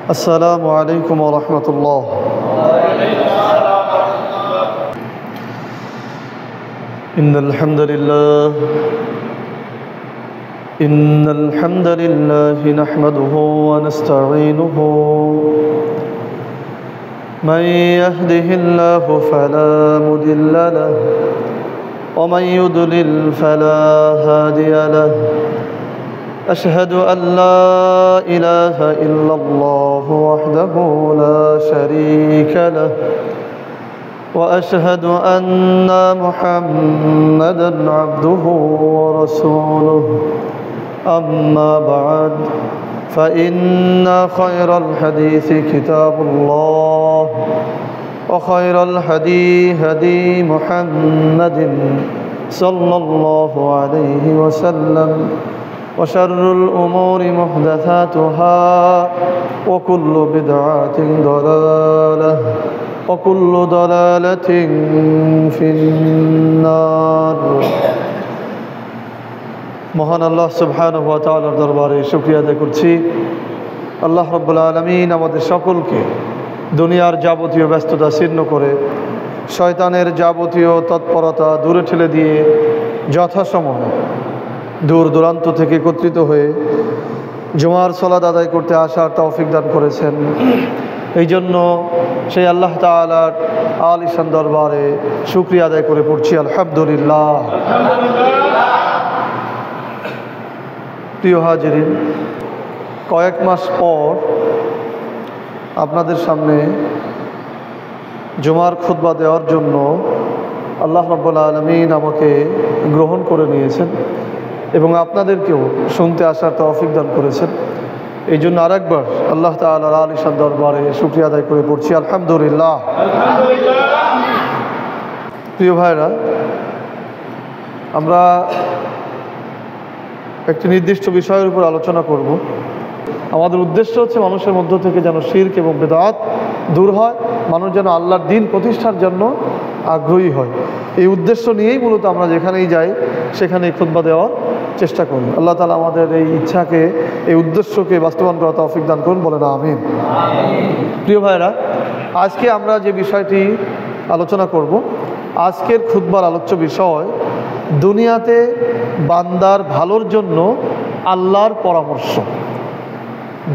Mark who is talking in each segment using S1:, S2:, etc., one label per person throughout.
S1: السلام عليكم ورحمة الله. إن الحمد لله نحمده ونستعينه من يهده الله فلا مضل له ومن يضلل فلا هادي له. أشهد أن لا إله إلا الله وحده لا شريك له وأشهد أن محمدًا عبده ورسوله. أما بعد فإن خير الحديث كتاب الله وخير الهدي هدي محمد صلى الله عليه وسلم وشر الأمور محدثاتها وكل بدعة ضلالة وكل ضلالة في النار. মহান আল্লাহ সুবহানাহু ওয়া তাআলার দরবারে শুকরিয়া আদায় করছি। আল্লাহ রাব্বুল আলামিন আমাদের সকলকে দুনিয়ার যাবতীয় ব্যস্ততা ছিন্ন করে শয়তানের যাবতীয় তৎপরতা দূরে ঠেলে দিয়ে যথাসময়ে দূর দূরান্ত থেকে একত্রিত হয়ে জুমার সালাত আদায় করতে আসার তৌফিক দান করেছেন। এই জন্য সেই আল্লাহ তাআলার আলিশান দরবারে শুকরিয়া আদায় করে পড়ছি আলহামদুলিল্লাহ। প্রিয় হাজিরিন, কয়েক মাস পর আপনাদের সামনে জুমার খুতবা দেওয়ার জন্য আল্লাহ রাব্বুল আলামিন আমাকে গ্রহণ করে নিয়েছেন এবং আপনাদেরকেও শুনতে আসার তৌফিক দান করেছেন। এই জন্য আরেকবার আল্লাহ তাআলার আলিশান দরবারে শুকরিয়া আদায় করে পড়ছি আলহামদুলিল্লাহ। প্রিয় ভাইরা, আমরা একটি নির্দিষ্ট বিষয়ের উপর আলোচনা করব। আমাদের উদ্দেশ্য হচ্ছে মানুষের মধ্য থেকে যেন শিরক এবং বিদআত দূর হয়, মানুষ যেন আল্লাহর দ্বীন প্রতিষ্ঠার জন্য আগ্রহী হয়। এই উদ্দেশ্য নিয়েই মূলত আমরা যেখানেই যাই সেখানেই খুতবা দেওয়ার চেষ্টা করি। আল্লাহ তাআলা আমাদের এই ইচ্ছাকে, এই উদ্দেশ্যকে বাস্তবায়ন করার তৌফিক দান করুন, বলেন আমিন। প্রিয় ভাইরা, আজকে আমরা যে বিষয়টি আলোচনা করব, আজকের খুতবার আলোচ্য বিষয় দুনিয়াতে বান্দার ভালোর জন্য আল্লাহর পরামর্শ।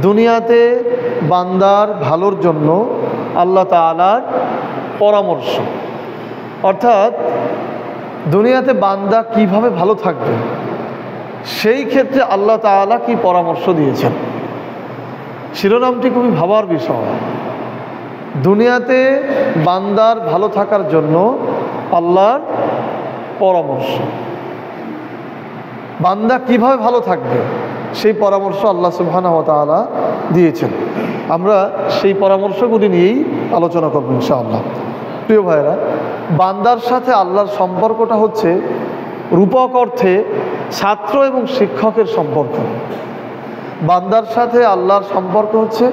S1: দুনিয়াতে বান্দার ভালোর জন্য আল্লাহ তাআলার পরামর্শ, অর্থাৎ দুনিয়াতে বান্দা কিভাবে ভালো থাকবে সেই ক্ষেত্রে আল্লাহ তাআলা কি পরামর্শ দিয়েছেন। শিরোনামটি খুবই ভাবার বিষয়। দুনিয়াতে বান্দার ভালো থাকার জন্য আল্লাহর পরামর্শ। বান্দা কিভাবে ভালো থাকবে সেই পরামর্শ আল্লাহ সুবহানাহু ওয়া তাআলা দিয়েছেন। আমরা সেই পরামর্শগুলি নিয়েই আলোচনা করব ইনশাআল্লাহ। প্রিয় ভাইরা, বান্দার সাথে আল্লাহর সম্পর্কটা হচ্ছে রূপক অর্থে ছাত্র এবং শিক্ষকের সম্পর্ক। বান্দার সাথে আল্লাহর সম্পর্ক হচ্ছে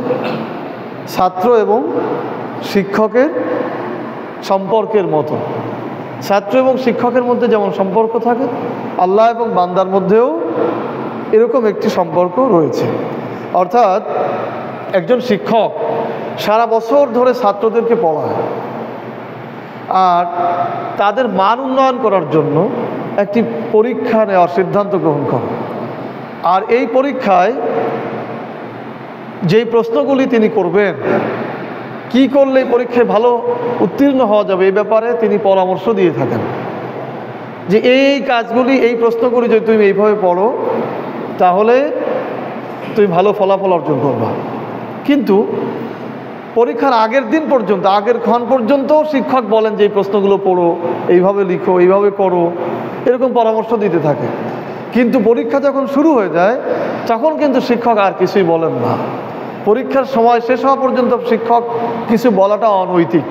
S1: ছাত্র এবং শিক্ষকের সম্পর্কের মতো। ছাত্র এবং শিক্ষকের মধ্যে যেমন সম্পর্ক থাকে, আল্লাহ এবং বান্দার মধ্যেও এরকম একটি সম্পর্ক রয়েছে। অর্থাৎ একজন শিক্ষক সারা বছর ধরে ছাত্রদেরকে পড়ায় আর তাদের মান উন্নয়ন করার জন্য একটি পরীক্ষা নেওয়ার সিদ্ধান্ত গ্রহণ করে। আর এই পরীক্ষায় যেই প্রশ্নগুলি তিনি করবেন, কি করলে এই পরীক্ষায় ভালো উত্তীর্ণ হওয়া যাবে, এই ব্যাপারে তিনি পরামর্শ দিয়ে থাকেন যে এই কাজগুলি, এই প্রশ্নগুলি যদি তুমি এইভাবে পড়ো তাহলে তুমি ভালো ফলাফল অর্জন করবা। কিন্তু পরীক্ষার আগের দিন পর্যন্ত, আগের ক্ষণ পর্যন্ত শিক্ষক বলেন যে এই প্রশ্নগুলো পড়ো, এইভাবে লিখো, এইভাবে করো, এরকম পরামর্শ দিতে থাকে। কিন্তু পরীক্ষা যখন শুরু হয়ে যায় তখন কিন্তু শিক্ষক আর কিছুই বলেন না। পরীক্ষার সময় শেষ হওয়া পর্যন্ত শিক্ষক কিছু বলাটা অনৈতিক।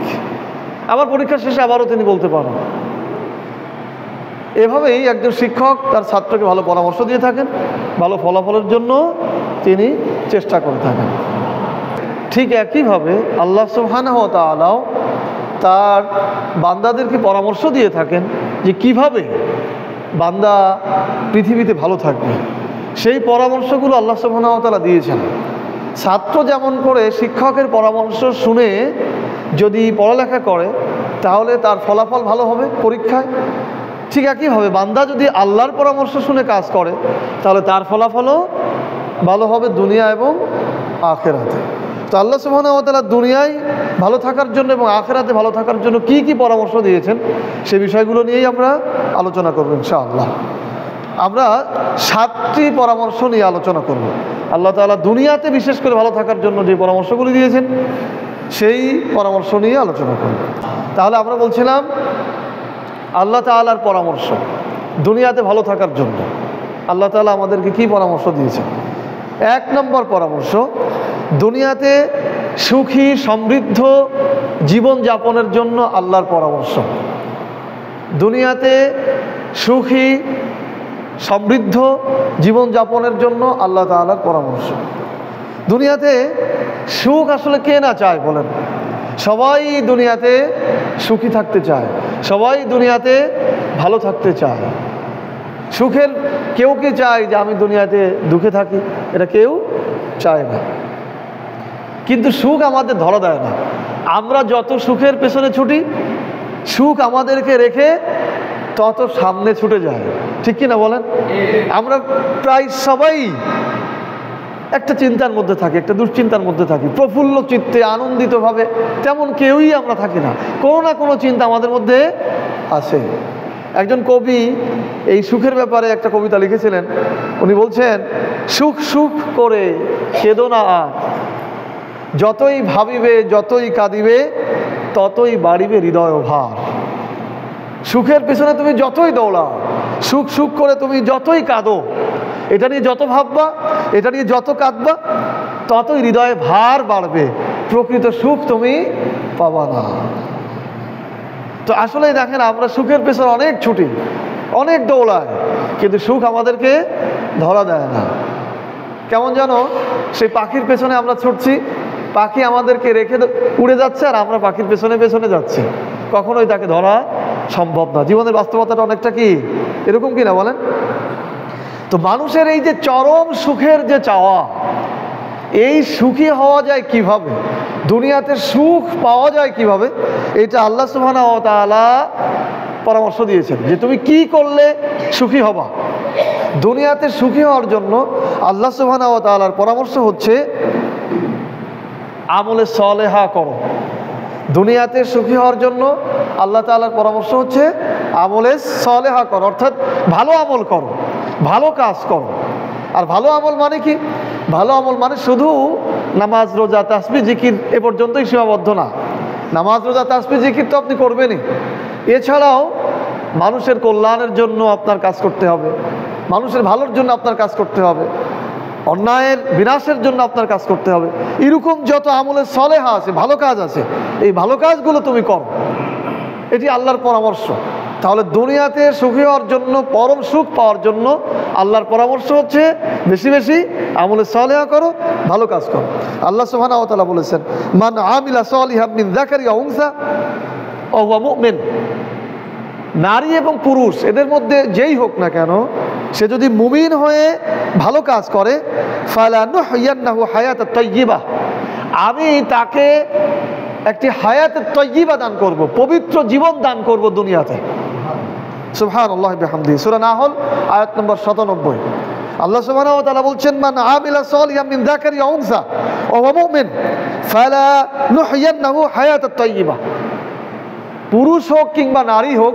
S1: আবার পরীক্ষা শেষে আবারও তিনি বলতে পারেন। এভাবেই একজন শিক্ষক তার ছাত্রকে ভালো পরামর্শ দিয়ে থাকেন, ভালো ফলাফলের জন্য তিনি চেষ্টা করে থাকেন। ঠিক একইভাবে আল্লাহ সুবহানাহু ওয়া তাআলা তার বান্দাদেরকে পরামর্শ দিয়ে থাকেন যে কিভাবে বান্দা পৃথিবীতে ভালো থাকবে। সেই পরামর্শগুলো আল্লাহ সুবহানাহু ওয়া তাআলা দিয়েছেন। ছাত্র যেমন করে শিক্ষকের পরামর্শ শুনে যদি পড়ালেখা করে তাহলে তার ফলাফল ভালো হবে পরীক্ষায়, ঠিক একইভাবে বান্দা যদি আল্লাহর পরামর্শ শুনে কাজ করে তাহলে তার ফলাফলও ভালো হবে দুনিয়া এবং আখিরাতে। তো আল্লাহ সুবহানাহু ওয়া তাআলা দুনিয়ায় ভালো থাকার জন্য এবং আখিরাতে ভালো থাকার জন্য কি কি পরামর্শ দিয়েছেন সে বিষয়গুলো নিয়েই আমরা আলোচনা করব ইনশাআল্লাহ। আমরা 7টি পরামর্শ নিয়ে আলোচনা করব। আল্লাহ তাআলা দুনিয়াতে বিশেষ করে ভালো থাকার জন্য যে পরামর্শগুলি দিয়েছেন সেই পরামর্শ নিয়ে আলোচনা করব। তাহলে আমরা বলছিলাম আল্লাহ তাআলার পরামর্শ দুনিয়াতে ভালো থাকার জন্য আল্লাহ তাআলা আমাদেরকে কি পরামর্শ দিয়েছেন। 1 নম্বর পরামর্শ, দুনিয়াতে সুখী সমৃদ্ধ জীবন যাপনের জন্য আল্লাহর পরামর্শ। দুনিয়াতে সুখী সমৃদ্ধ জীবন যাপনের জন্য আল্লাহ তাআলার পরামর্শ। দুনিয়াতে সুখ আসলে কে না চায় বলেন? সবাই দুনিয়াতে সুখী থাকতে চায়, সবাই দুনিয়াতে ভালো থাকতে চায়। সুখের কেউ কি চায় যে আমি দুনিয়াতে দুঃখে থাকি? এটা কেউ চায় না। কিন্তু সুখ আমাদের ধরা দেয় না। আমরা যত সুখের পেছনে ছুটি, সুখ আমাদেরকে রেখে তত সামনে ছুটে যায়, ঠিক কি না বলেন? আমরা প্রায় সবাই একটা চিন্তার মধ্যে থাকি, একটা দুশ্চিন্তার মধ্যে থাকি। প্রফুল্ল চিত্তে আনন্দিতভাবে তেমন কেউই আমরা থাকি না, কোনো না কোনো চিন্তা আমাদের মধ্যে আছে। একজন কবি এই সুখের ব্যাপারে একটা কবিতা লিখেছিলেন। উনি বলছেন, সুখ সুখ করে কেঁদো না আর, যতই ভাবিবে যতই কাঁদিবে ততই বাড়িবে হৃদয় ভার। সুখের পেছনে তুমি যতই দৌড়াও, সুখ সুখ করে তুমি যতই কাঁদো, এটা নিয়ে যত ভাববা, এটা নিয়ে যত কাঁদবা, ততই হৃদয়ে ভার বাড়বে, প্রকৃত সুখ তুমি পাবা না। তো আসলেই দেখেন, আমরা সুখের পেছনে অনেক ছুটি, অনেক দৌড়াই, কিন্তু সুখ আমাদেরকে ধরা দেয় না। কেমন যেন সেই পাখির পেছনে আমরা ছুটছি, পাখি আমাদেরকে রেখে উড়ে যাচ্ছে আর আমরা পাখির পেছনে পেছনে যাচ্ছি, কখনোই তাকে ধরা সম্ভব না। জীবনের বাস্তবতাটা অনেকটা কি এরকম কিনা বলেন? তো মানুষের এই যে চরম সুখের যে চাওয়া, এই সুখী হওয়া যায় কিভাবে, দুনিয়াতে সুখ পাওয়া যায় কিভাবে, এটা আল্লাহ সুবহানাহু ওয়া তাআলা পরামর্শ দিয়েছেন যে তুমি কি করলে সুখী হবা। দুনিয়াতে সুখী হওয়ার জন্য আল্লাহ সুবহানাহু ওয়া তাআলার পরামর্শ হচ্ছে আমলে সালেহা করো। দুনিয়াতে সুখী হওয়ার জন্য আল্লাহ তাআলার পরামর্শ হচ্ছে আমলে সালেহা করো, অর্থাৎ ভালো আমল করো, ভালো কাজ করো। আর ভালো আমল মানে কি? ভালো আমল মানে শুধু নামাজ রোজা তাসবিহ জিকির এ পর্যন্তই সীমাবদ্ধ না। নামাজ রোজা তাসবিহ জিকির তো আপনি করবেনই, এছাড়াও মানুষের কল্যাণের জন্য আপনার কাজ করতে হবে, মানুষের ভালোর জন্য আপনার কাজ করতে হবে, অন্যায়ের বিনাশের জন্য আপনার কাজ করতে হবে। এরকম যত আমলে সালেহা আছে, ভালো কাজ আছে, এই ভালো কাজগুলো তুমি করো, এটি আল্লাহর পরামর্শ। তাহলে দুনিয়াতে সুখী হওয়ার জন্য, পরম সুখ পাওয়ার জন্য আল্লাহর পরামর্শ হচ্ছে বেশি বেশি আমলে সালেহা করো, ভালো কাজ করো। আল্লাহ সুবহানাহু ওয়া তাআলা বলেছেন, মান আমিলা সালিহাম মিন যাকারিন ওয়া উনসা ওয়া হুয়া মুমিন। নারী এবং পুরুষ এদের মধ্যে যেই হোক না কেন, সে যদি মুমিন হয়ে ভালো কাজ করে, ফালানুহইয়ান্নাহু হায়াতাত তাইয়্যিবা, আমি তাকে একটি হায়াতে তয়্যিবা দান করব, পবিত্র জীবন দান করব দুনিয়াতে। সুবহানাল্লাহি ওয়া বিহামদিহি, সূরা নাহল আয়াত নম্বর 97। আল্লাহ সুবহানাহু ওয়া তাআলা বলছেন, মান আমিলা সালিহাম মিন যাকারিন ওয়া উনসা ওয়া হুয়া মুমিন ফালানুহইয়ান্নাহু হায়াতাত তাইয়্যিবা। পুরুষ হোক কিংবা নারী হোক,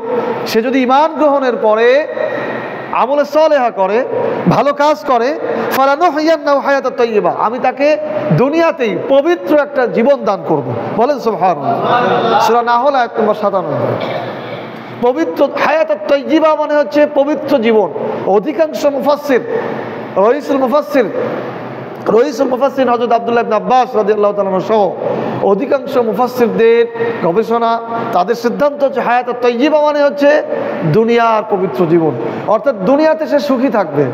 S1: সে যদি ঈমান গ্রহণের পরে আমলে সালেহা করে, ভালো কাজ করে, ফালানুহইয়ান্নাহু হায়াতাত তাইয়্যিবা, আমি তাকে দুনিয়াতেই পবিত্র একটা জীবন দান করব। বলেন সুবহানাল্লাহ। সূরা নাহল আয়াত নম্বর 97। পবিত্র হায়াতাত তাইয়্যিবা মানে হচ্ছে পবিত্র জীবন। অধিকাংশ মুফাসসির, রইসুল মুফাসসির হযরত আব্দুল্লাহ ইবনে আব্বাস রাদিয়াল্লাহু তাআলা সহ অধিকাংশ মুফাসসিরদের গবেষণা, তাদের সিদ্ধান্ত হচ্ছে হায়াতুত তাইয়্যিবা মানে হচ্ছে দুনিয়ার পবিত্র জীবন। অর্থাৎ দুনিয়াতে সে সুখী থাকবে,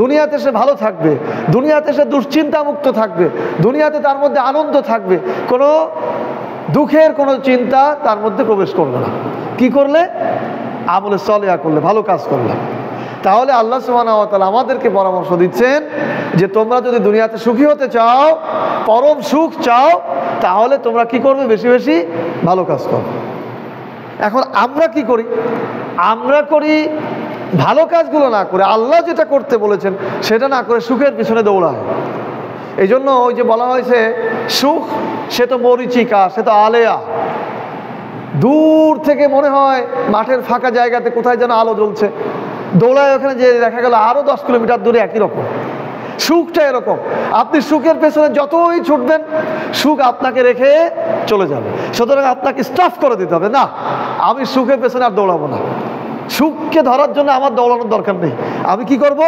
S1: দুনিয়াতে সে ভালো থাকবে, দুনিয়াতে সে দুশ্চিন্তা মুক্ত থাকবে, দুনিয়াতে তার মধ্যে আনন্দ থাকবে, কোনো দুঃখের কোনো চিন্তা তার মধ্যে প্রবেশ করবে না। কি করলে? আমলে সালেহা করলে, ভালো কাজ করলে। তাহলে আল্লাহ সুবহানাহু ওয়া তাআলা আমাদেরকে পরামর্শ দিচ্ছেন যে তোমরা যদি দুনিয়াতে সুখী হতে চাও, পরম সুখ চাও, তাহলে তোমরা কি করবে? বেশি বেশি ভালো কাজ করো। এখন আমরা কি করি? আমরা করি ভালো কাজগুলো না করে, আল্লাহ যেটা করতে বলেছেন সেটা না করে সুখের পিছনে দৌড়ায়। এই জন্য ওই যে বলা হয়েছে সুখ সে তো মরিচিকা, সে তো আলেয়া, দূর থেকে মনে হয় মাঠের ফাঁকা জায়গাতে কোথায় যেন আলো জ্বলছে, দৌড়ায় ওখানে যে দেখা গেল আরো 10 কিলোমিটার দূরে একই রকম। সুখটা এরকম, আপনি সুখের পেছনে যতই ছুটবেন সুখ আপনাকে রেখে চলে যাবে। সুতরাং আপনাকে স্টপ করে দিতে হবে, না আমি সুখের পেছনে আর দৌড়াবো না, সুখকে ধরার জন্য আমার দৌড়ানোর দরকার নেই। আমি কি করব?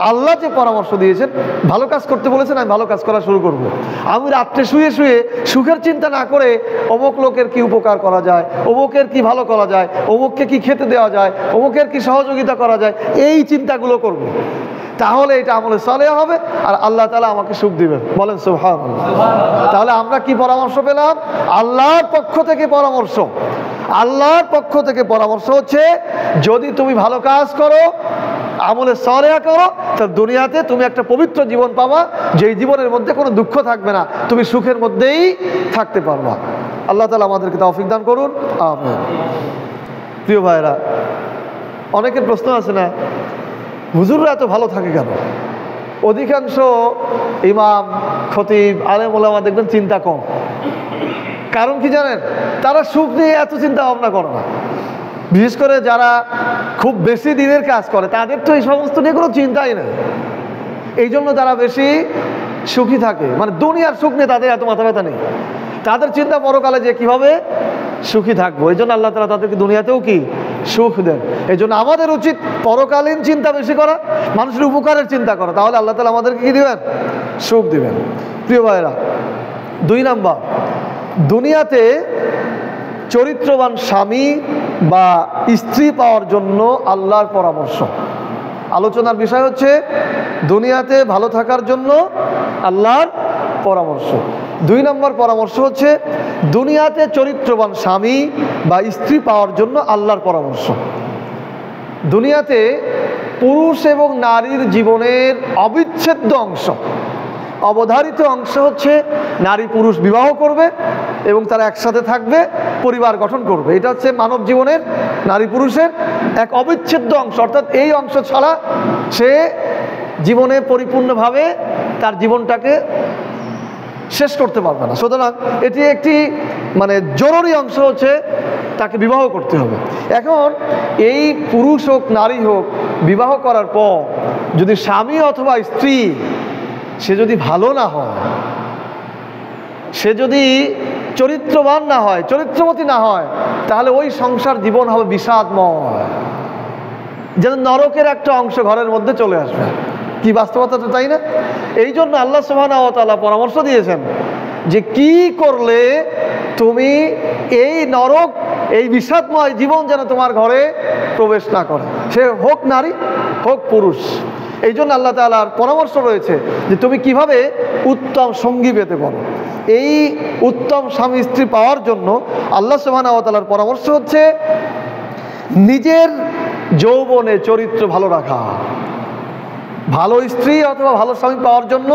S1: আল্লাহ যে পরামর্শ দিয়েছেন, ভালো কাজ করতে বলেছেন, আমি ভালো কাজ করা শুরু করব। আমি রাত্রে শুয়ে শুয়ে সুখের চিন্তা না করে অমুক লোকের কি উপকার করা যায়, অমুকের কি ভালো করা যায়, অমুককে কি খেতে দেওয়া যায়, অমুকের কি সহযোগিতা করা যায়, এই চিন্তাগুলো করব। তাহলে এটা আমলে সালেহ হবে আর আল্লাহ তাআলা আমাকে সুখ দিবেন। বলেন সুবহানাল্লাহ। তাহলে আমরা কি পরামর্শ পেলাম? আল্লাহর পক্ষ থেকে পরামর্শ। আল্লাহর পক্ষ থেকে পরামর্শ হচ্ছে যদি তুমি ভালো কাজ করো, আমলে সালেহ করো, তাহলে দুনিয়াতে তুমি একটা পবিত্র জীবন পাবা, যেই জীবনের মধ্যে কোনো দুঃখ থাকবে না, তুমি সুখের মধ্যেই থাকতে পারবা। আল্লাহ তাআলা আমাদেরকে তৌফিক দান করুন, আমিন। প্রিয় ভাইরা, অনেকের প্রশ্ন আছে না, হুজুররা এত ভালো থাকে কেন? অধিকাংশ ইমাম, খতিব, আলেম ওলামা দেখবেন চিন্তা কম। কারণ কি জানেন? তারা সুখ নিয়ে এত চিন্তা ভাবনা করে না। বিশেষ করে যারা খুব বেশি দিনের কাজ করে তাদের তো এই সমস্ত নিয়ে কোনো চিন্তাই নেই। এই জন্য তারা বেশি সুখী থাকে, মানে দুনিয়ার সুখ নিয়ে তাদের এত মাথা ব্যথা নেই। তাদের চিন্তা পরকালে যে কিভাবে সুখী থাকবো। এই জন্য আল্লাহ তাআলা তাদেরকে দুনিয়াতেও কি সুখ দেন। এই জন্য আমাদের উচিত পরকালীন চিন্তা বেশি করা, মানুষের উপকারের চিন্তা করা, তাহলে আল্লাহ তাআলা আমাদেরকে কি দিবেন? সুখ দিবেন। প্রিয় ভাইরা, 2 নাম্বার, দুনিয়াতে চরিত্রবান স্বামী বা স্ত্রী পাওয়ার জন্য আল্লাহর পরামর্শ। আলোচনার বিষয় হচ্ছে দুনিয়াতে ভালো থাকার জন্য আল্লাহর পরামর্শ। 2 নম্বর পরামর্শ হচ্ছে দুনিয়াতে চরিত্রবান স্বামী বা স্ত্রী পাওয়ার জন্য আল্লাহর পরামর্শ। দুনিয়াতে পুরুষ এবং নারীর জীবনের অবিচ্ছেদ্য অংশ, অবধারিত অংশ হচ্ছে নারী পুরুষ বিবাহ করবে এবং তারা একসাথে থাকবে, পরিবার গঠন করবে। এটা হচ্ছে মানব জীবনের, নারী পুরুষের এক অবিচ্ছেদ্য অংশ। অর্থাৎ এই অংশ ছাড়া সে জীবনে পরিপূর্ণভাবে তার জীবনটাকে শেষ করতে পারবে না। সুতরাং এটি একটি মানে জরুরি অংশ হচ্ছে তাকে বিবাহ করতে হবে। এখন এই পুরুষ হোক নারী হোক, বিবাহ করার পর যদি স্বামী অথবা স্ত্রী সে যদি ভালো না হয়, সে যদি চরিত্রবান না হয়, চরিত্রবতী না হয়, তাহলে ওই সংসার জীবন হবে বিষাদময়, যেন নরকের একটা অংশ ঘরের মধ্যে চলে আসবে। কি বাস্তবতাটা, তাই না? এই জন্য আল্লাহ সুবহানাহু ওয়া তাআলা পরামর্শ দিয়েছেন যে কি করলে তুমি এই নরক, এই বিষাদময় জীবন যেন তোমার ঘরে প্রবেশ না করে, সে হোক নারী হোক পুরুষ। এই জন্য আল্লাহ তাআলার পরামর্শ রয়েছে যে তুমি কিভাবে উত্তম সঙ্গী পেতে পারো। এই উত্তম স্বামী স্ত্রী পাওয়ার জন্য আল্লাহ সুবহানাহু ওয়া তাআলার পরামর্শ হচ্ছে নিজের যৌবনে চরিত্র ভালো রাখা। ভালো স্ত্রী অথবা ভালো স্বামী পাওয়ার জন্য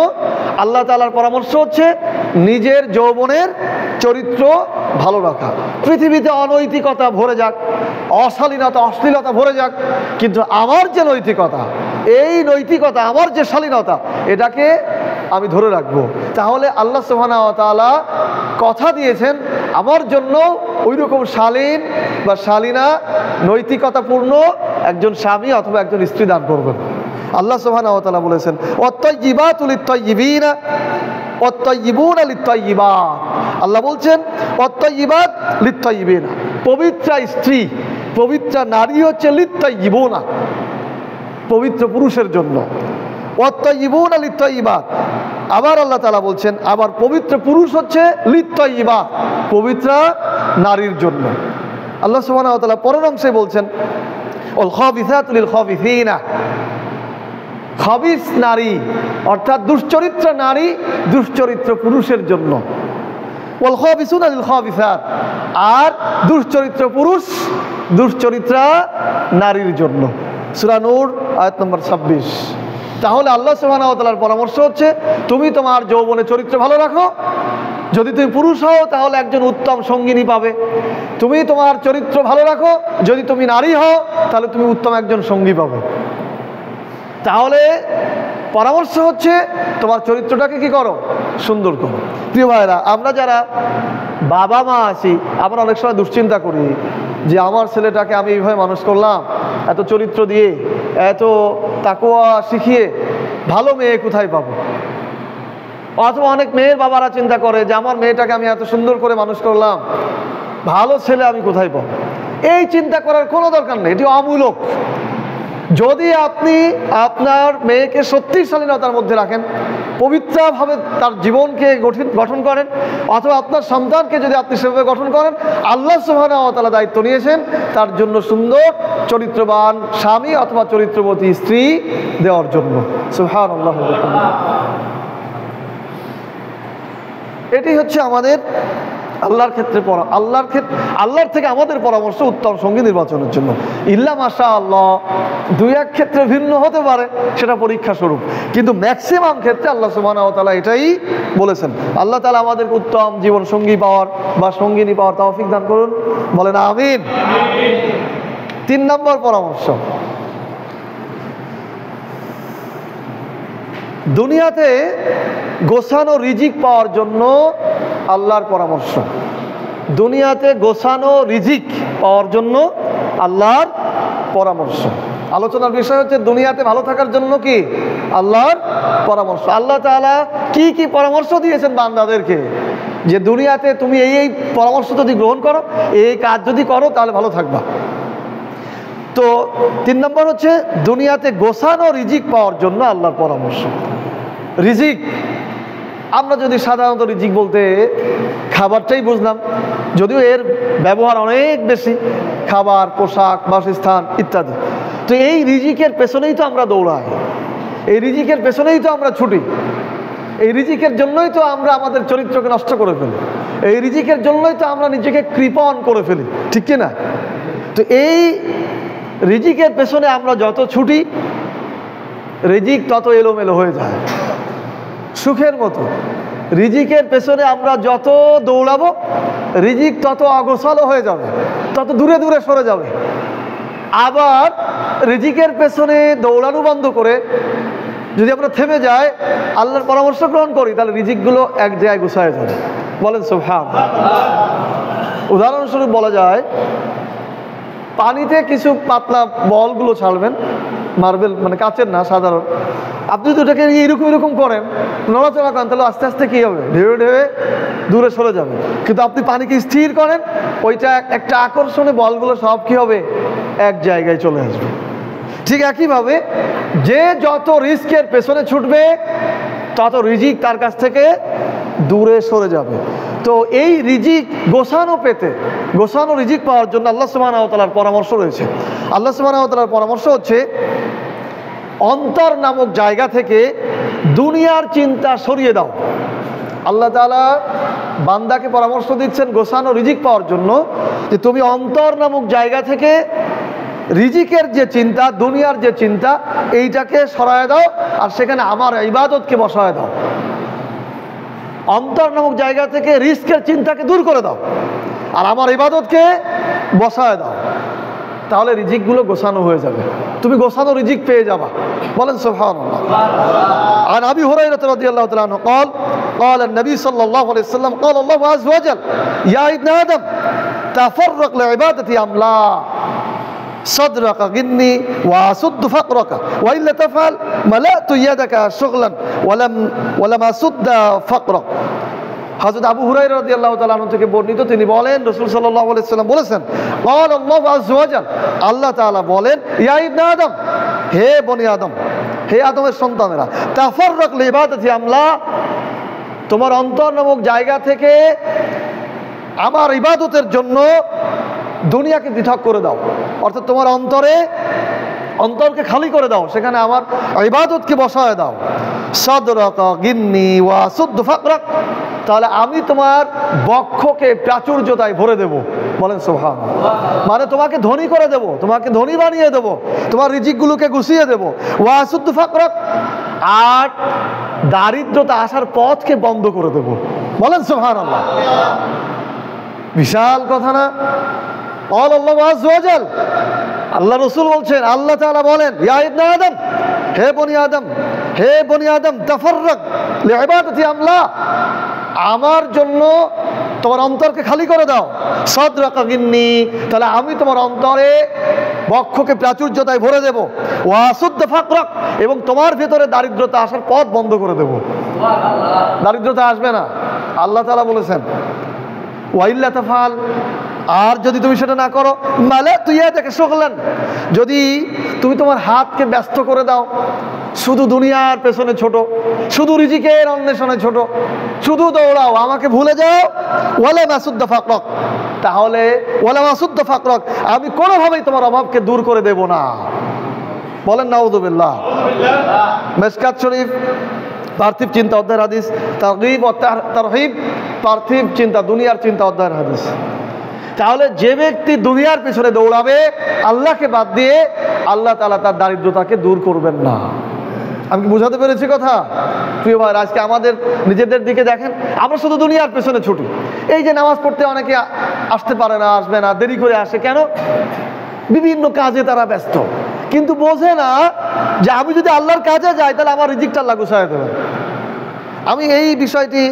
S1: আল্লাহ তাআলার পরামর্শ হচ্ছে নিজের যৌবনের চরিত্র ভালো রাখা। পৃথিবীতে অনৈতিকতা ভরে যাক, অশালীনতা অশ্লীলতা ভরে যাক, কিন্তু আমার যে নৈতিকতা, এই নৈতিকতা, আমার যে শালীনতা, এটাকে আমি ধরে রাখবো। তাহলে আল্লাহ সুবহানাহু ওয়া তাআলা কথা দিয়েছেন আমার জন্য ওই রকম শালীন বা শালীনা নৈতিকতাপূর্ণ একজন স্বামী অথবা একজন স্ত্রী দান করবেন। আল্লাহ সুবহানাহু ওয়া তাআলা বলেছেন ওয়াত-তাইয়্যিবাতু লিত-তাইয়্যিবিনা ওয়াত-তাইয়্যিবুনা লিত-তাইয়্যিবাত। আল্লাহ বলছেন ওয়াত-তাইয়্যিবাত লিত-তাইয়্যিবিনা, পবিত্র স্ত্রী, পবিত্র নারী হচ্ছে লিত-তাইয়্যিবুনা, পবিত্র পুরুষের জন্য, ওয়াত-তাইয়্যিবুনা লিত-তাইয়্যিবাত। আবার আল্লাহ তাআলা বলছেন আবার পবিত্র পুরুষ হচ্ছে লিত-তাইয়্যিবাত, পবিত্র নারীর জন্য। আল্লাহ সুবহানাহু ওয়া তাআলা পরের অংশে বলছেন ওয়াল খাবিসাতু লিল খাবিসিনা, খাবিস নারী অর্থাৎ দুশ্চরিত্র নারী দুশ্চরিত্র পুরুষের জন্য, ওয়াল খাবিসুনা লিল খাবিসাত, আর দুশ্চরিত্র পুরুষ দুশ্চরিত্রা নারীর জন্য। সূরা নূর আয়াত নম্বর 26। তাহলে আল্লাহ সুবহানাহু ওয়া তাআলার পরামর্শ হচ্ছে তুমি তোমার যৌবনে চরিত্র ভালো রাখো। যদি তুমি পুরুষ হও তাহলে একজন উত্তম সঙ্গিনী পাবে। তুমি তোমার চরিত্র ভালো রাখো, যদি তুমি নারী হও তাহলে তুমি উত্তম একজন সঙ্গী পাবে। তাহলে পরামর্শ হচ্ছে তোমার চরিত্রটাকে কি করো, সুন্দর করো। প্রিয় ভাইরা, আমরা যারা বাবা মা আছি আমরা অনেক সময় দুশ্চিন্তা করি যে আমার ছেলেটাকে আমি এইভাবে মানুষ করলাম, এত চরিত্র দিয়ে, এত তাকওয়া শিখিয়ে ভালো মেয়ে কোথায় পাবো। অথবা অনেক মেয়ের বাবারা চিন্তা করে যে আমার মেয়েটাকে আমি এত সুন্দর করে মানুষ করলাম, ভালো ছেলে আমি কোথায় পাবো। এই চিন্তা করার কোনো দরকার নেই, এটি অমূলক। যদি আপনি আপনার মেয়েকে সত্যি শালীনতার মধ্যে রাখেন, পবিত্রভাবে তার জীবনকে গঠন করেন, অথবা আপনার সন্তানকে যদি আপনি সেভাবে গঠন করেন, আল্লাহ সুবহানাহু ওয়া তাআলা দায়িত্ব নিয়েছেন তার জন্য সুন্দর চরিত্রবান স্বামী অথবা চরিত্রবতী স্ত্রী দেওয়ার জন্য। সুবহানাল্লাহ। এটি হচ্ছে আমাদের আল্লাহর ক্ষেত্রে আল্লাহর থেকে আমাদের পরামর্শ উত্তম সঙ্গী নির্বাচনের জন্য। ইল্লা মাশাআল্লাহ, দুই এক ক্ষেত্রে ভিন্ন হতে পারে, সেটা পরীক্ষা স্বরূপ, কিন্তু ম্যাক্সিমাম ক্ষেত্রে আল্লাহ সুবহানাহু ওয়া তাআলা এটাই বলেছেন। আল্লাহ তাআলা আমাদের উত্তম জীবন সঙ্গী পাওয়ার বা সঙ্গিনী পাওয়ার তৌফিক দান করুন, বলেন আমিন। 3 নম্বর পরামর্শ, দুনিয়াতে গোছানো রিজিক পাওয়ার জন্য আল্লাহর পরামর্শ। দুনিয়াতে গোছানো রিজিক পাওয়ার জন্য আল্লাহর পরামর্শ। আলোচনার বিষয় হচ্ছে দুনিয়াতে ভালো থাকার জন্য কি আল্লাহর পরামর্শ। আল্লাহ তাআলা কি কি পরামর্শ দিয়েছেন বান্দাদেরকে, যে দুনিয়াতে তুমি এই পরামর্শ যদি গ্রহণ করো, এই কাজ যদি করো তাহলে ভালো থাকবা। তো 3 নম্বর হচ্ছে দুনিয়াতে গোছানো রিজিক পাওয়ার জন্য আল্লাহর পরামর্শ। রিজিক, আমরা যদি সাধারণত রিজিক বলতে খাবারটাই বুঝলাম, যদিও এর ব্যবহার অনেক বেশি, খাবার, পোশাক, বাসস্থান ইত্যাদি। তো এই রিজিকের পেছনেই তো আমরা দৌড়াই, এই রিজিকের পেছনেই তো আমরা ছুটি, এই রিজিকের জন্যই তো আমরা আমাদের চরিত্রকে নষ্ট করে ফেলি, এই রিজিকের জন্যই তো আমরা নিজেকে কৃপণ করে ফেলি, ঠিক কি না? তো এই রিজিকের পেছনে আমরা যত ছুটি, রিজিক তত এলোমেলো হয়ে যায়। সুখের মতো রিজিকের পেছনে আমরা যত দৌড়াবো, রিজিক তত অগোছালো হয়ে যাবে, তত দূরে দূরে সরে যাবে। আবার রিজিকের পেছনে দৌড়ানো বন্ধ করে যদি আমরা থেমে যাই, আল্লাহর পরামর্শ গ্রহণ করি, তাহলে রিজিকগুলো এক জায়গায় গুছায় যাবে। বলেন সুবহানাল্লাহ। উদাহরণস্বরূপ বলা যায়, পানিতে কিছু পাতলা বলগুলো ছাড়বেন, মার্বেল মানে কাচের না, সাধারণ। আপনি যদি ওটাকে এরকম এরকম করেন, নড়াচড়া করেন, তাহলে আস্তে আস্তে কী হবে, ঢেউ ঢেউয়ে দূরে সরে যাবে। কিন্তু আপনি পানিকে স্থির করেন, ওইটা একটা আকর্ষণে বলগুলো সব কী হবে, এক জায়গায় চলে আসবে। ঠিক একইভাবে যে যত রিস্কের পেছনে ছুটবে, তত রিজিক তার কাছ থেকে দূরে সরে যাবে। তো এই রিজিক গোছানো রিজিক পাওয়ার জন্য আল্লাহ সুবহানাহু ওয়া তাআলার পরামর্শ রয়েছে। আল্লাহ সুবহানাহু ওয়া তাআলার পরামর্শ হচ্ছে অন্তর নামক জায়গা থেকে দুনিয়ার চিন্তা সরিয়ে দাও। আল্লাহ তাআলা বান্দাকে পরামর্শ দিচ্ছেন গোছানো রিজিক পাওয়ার জন্য, যে তুমি অন্তর নামক জায়গা থেকে রিজিকের যে চিন্তা, দুনিয়ার যে চিন্তা, এইটাকে সরায় দাও, আর সেখানে আমার ইবাদতকে বসায় দাও। অন্তর নামক জায়গা থেকে রিস্কের চিন্তাকে দূর করে দাও, আর আমার ইবাদতকে বসায় দাও, তাহলে রিজিকগুলো গোছানো হয়ে যাবে, তুমি গোছানো রিজিক পেয়ে যাবা। বলেন সুবহানাল্লাহ। عن أبي هريرة رضي الله تعالى عنه قال قال النبي صلى الله عليه وسلم قال الله عز وجل يا ابن آدم تفرق لعبادتي أم لا صدرك غني وأسد فقرك وإلا تفعل ملأت يدك شغلا ولم أسد فقرك। হযরত আবু হুরায়রা রাদিয়াল্লাহু তাআলা আনহু থেকে বর্ণিত, তিনি বলেন রাসূল সাল্লাল্লাহু আলাইহি ওয়াসাল্লাম বলেছেন, قال الله عز وجل, আল্লাহ তাআলা বলেন, ইয়া ইবনে আদম, হে বনি আদম, হে আদমের সন্তানেরা, তাফাররাক লিইবাদাতি আমলা, তোমার অন্তর নামক জায়গা থেকে আমার ইবাদতের জন্য দুনিয়াকে পৃথক করে দাও। অর্থাৎ তোমার অন্তরকে খালি করে দাও, সেখানে আমার ইবাদতকে বসায় দাও। সাদরাকা গিন্নি ওয়া সুদ ফাকরাক, তাহলে আমি তোমার বক্ষকে প্রাচুর্যতায় ভরে দেব। বলেন সুবহানাল্লাহ। মানে তোমাকে ধনী করে দেব, তোমাকে ধনী বানিয়ে দেব, তোমার রিজিকগুলোকে গুছিয়ে দেব। ওয়াসুদ্দু ফাকরাক, আর দারিদ্রতা আসার পথকে বন্ধ করে দেব। বলেন সুবহানাল্লাহ। বিশাল কথা না? আল্লাহু আযজা ওয়া জাল, আল্লাহ রাসূল বলছেন, আল্লাহ তাআলা বলেন, ইয়া ইবনে আদম, হে বনি আদম, হে বনি আদম, তাফাররাক লিইবাদাতি আল্লাহ, আমার জন্য তোমার অন্তরকে খালি করে দাও। সাদরাকা গিন্নি, তাহলে আমি তোমার অন্তরে বক্ষকে প্রাচুর্যতায় ভরে দেব। ওয়াসুদ্দ ফাকরাক, এবং তোমার ভেতরে দারিদ্রতা আসার পথ বন্ধ করে দেব। দারিদ্রতা আসবে না, আল্লাহ তাআলা বলেছেন। ওয়াইল্লা তাফাল, আর যদি তুমি সেটা না করো, মালে তুই এটাকে শোকলেন, যদি তুমি তোমার হাতকে ব্যস্ত করে দাও শুধু দুনিয়ার পেছনে ছোট, শুধু রিজিকের অন্বেষণে ছোট, শুধু দৌড়াও, আমাকে ভুলে যাও, ওয়ালা মাসুদ্দা ফাকরাক, তাহলে ওয়ালা মাসুদ্দা ফাকরাক, আমি কোনোভাবেই তোমার অভাবকে দূর করে দেব না। বলেন নাউযুবিল্লাহ। মিশকাত শরীফ পার্থিব চিন্তা অধ্যায়ের হাদিস, তারগীব ও তারহিব পার্থিব চিন্তা দুনিয়ার চিন্তা অধ্যায়ের হাদিস। তাহলে যে ব্যক্তি দুনিয়ার পেছনে দৌড়াবে আল্লাহকে বাদ দিয়ে, আল্লাহ তাআলা তার দারিদ্রতাকে দূর করবেন না। আমি কি বুঝাতে পেরেছি কথা? প্রিয় ভাই, আজকে আমাদের নিজেদের দিকে দেখেন, আমরা শুধু দুনিয়ার পেছনে ছুটি। এই যে নামাজ পড়তে অনেকে আসতে পারে না, আসবে না, দেরি করে আসে, কেন? বিভিন্ন কাজে তারা ব্যস্ত, কিন্তু বোঝে না যে আমি যদি আল্লাহর কাজে যাই তাহলে আমার রিজিকটা আল্লাহ গুছায় দেবেন। আমি এই বিষয়টি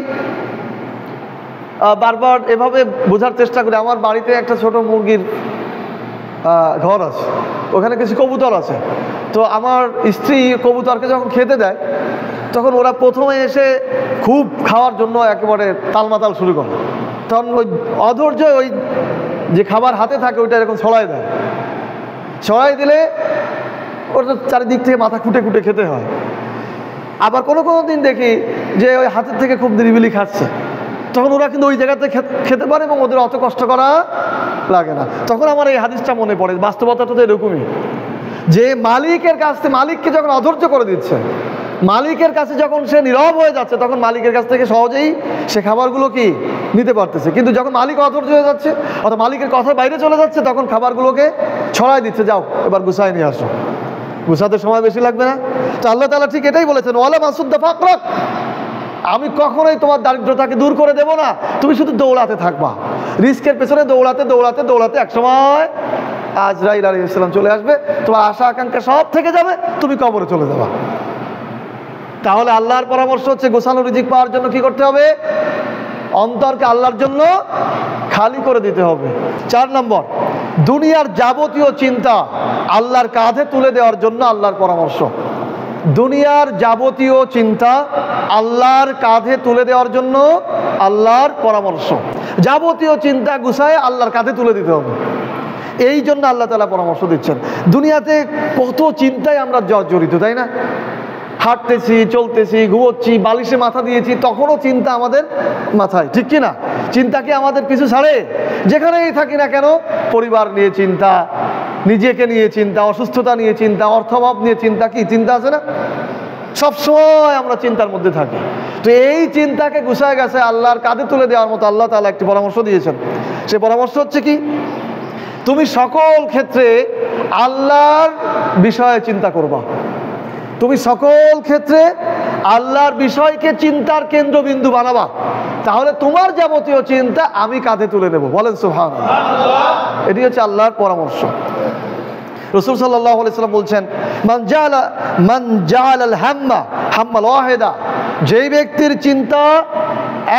S1: বারবার এভাবে বোঝার চেষ্টা করি। আমার বাড়িতে একটা ছোট মুরগির ঘর আছে, ওখানে কিছু কবুতর আছে। তো আমার স্ত্রী কবুতরকে যখন খেতে দেয়, তখন ওরা প্রথমে এসে খুব খাওয়ার জন্য একেবারে তালমাতাল শুরু করে। তখন ওই অধৈর্য ওই যে খাবার হাতে থাকে ওইটা এরকম ছড়াই দেয়, ছড়াই দিলে ওটা চারিদিক থেকে মাথা খুঁটে খুঁটে খেতে হয়। আবার কোনো কোনো দিন দেখি যে ওই হাতের থেকে খুব নিরিবিলি খাচ্ছে, তখন ওরা কিন্তু ওই জায়গাতে খেতে পারে এবং ওদের অত কষ্ট করা লাগে না। তখন আমার এই হাদিসটা মনে পড়ে, বাস্তবতাটা তো এরকমই, যে মালিকের কাছ থেকে, মালিককে যখন অধৈর্য করে দিচ্ছে, মালিকের কাছে যখন সে নীরব হয়ে যাচ্ছে, তখন মালিকের কাছ থেকে সহজেই সে খাবারগুলো কি নিতে পারতেছে। কিন্তু যখন মালিক অধৈর্য হয়ে যাচ্ছে অথবা মালিকের কথার বাইরে চলে যাচ্ছে, তখন খাবারগুলোকে ছড়াই দিচ্ছে, যাও এবার গুছায় নিয়ে আসো। গুছাতে সময় বেশি লাগবে না? তো আল্লাহ তাআলা ঠিক এটাই বলেছেন, ওয়ালা মাসুদ্দা ফাকরাক, আমি কখনোই তোমার দারিদ্রতাকে দূর করে দেব না, তুমি শুধু দৌড়াতে থাকবা। রিস্কের পেছনে দৌড়াতে দৌড়াতে দৌড়াতে একসময় আজরাইল আলাইহিস সালাম চলে আসবে, তোমার আশা আকাঙ্ক্ষা সব থেকে যাবে, তুমি কবরে চলে যাবা। তাহলে আল্লাহর পরামর্শ হচ্ছে, গোছানো রিজিক পাওয়ার জন্য কি করতে হবে? অন্তরকে আল্লাহর জন্য খালি করে দিতে হবে। 4 নম্বর, দুনিয়ার যাবতীয় চিন্তা আল্লাহর কাঁধে তুলে দেওয়ার জন্য আল্লাহর পরামর্শ। দুনিয়ার যাবতীয় চিন্তা আল্লাহর কাঁধে তুলে দেওয়ার জন্য আল্লাহর পরামর্শ। যাবতীয় চিন্তা গুছায় আল্লাহর কাঁধে তুলে দিতে হবে, এই জন্য আল্লাহ তাআলা পরামর্শ দিচ্ছেন। দুনিয়াতে কত চিন্তায় আমরা জড়িত, তাই না? হাঁটতেছি, চলতেছি, ঘুমোচ্ছি, বালিশে মাথা দিয়েছি, তখনও চিন্তা আমাদের মাথায়, ঠিক কি না? চিন্তা কি আমাদের পিছু ছাড়ে? যেখানেই থাকি না কেন, পরিবার নিয়ে চিন্তা, নিজেকে নিয়ে চিন্তা, অসুস্থতা নিয়ে চিন্তা, অর্থাভাব নিয়ে চিন্তা, কি চিন্তা আছে না? সবসময় আমরা চিন্তার মধ্যে থাকি। তো এই চিন্তাকে গুছায় গেছে আল্লাহর কাঁধে তুলে দেওয়ার মতো আল্লাহ তাআলা একটি পরামর্শ দিয়েছেন। সে পরামর্শ হচ্ছে কি? তুমি সকল ক্ষেত্রে আল্লাহর বিষয়ে চিন্তা করবা। তুমি সকল ক্ষেত্রে আল্লাহর বিষয়কে চিন্তার কেন্দ্রবিন্দু বানাবা, তাহলে তোমার যাবতীয় চিন্তা আমি কাঁধে তুলে নেব। বলেন সুবহানাল্লাহ। এটি হচ্ছে আল্লাহর পরামর্শ। রাসূল সাল্লাল্লাহু আলাইহি ওয়াসাল্লাম বলছেন, মান জাআলাল হাম্মা হাম্মাল ওয়াহিদা, যেই ব্যক্তির চিন্তা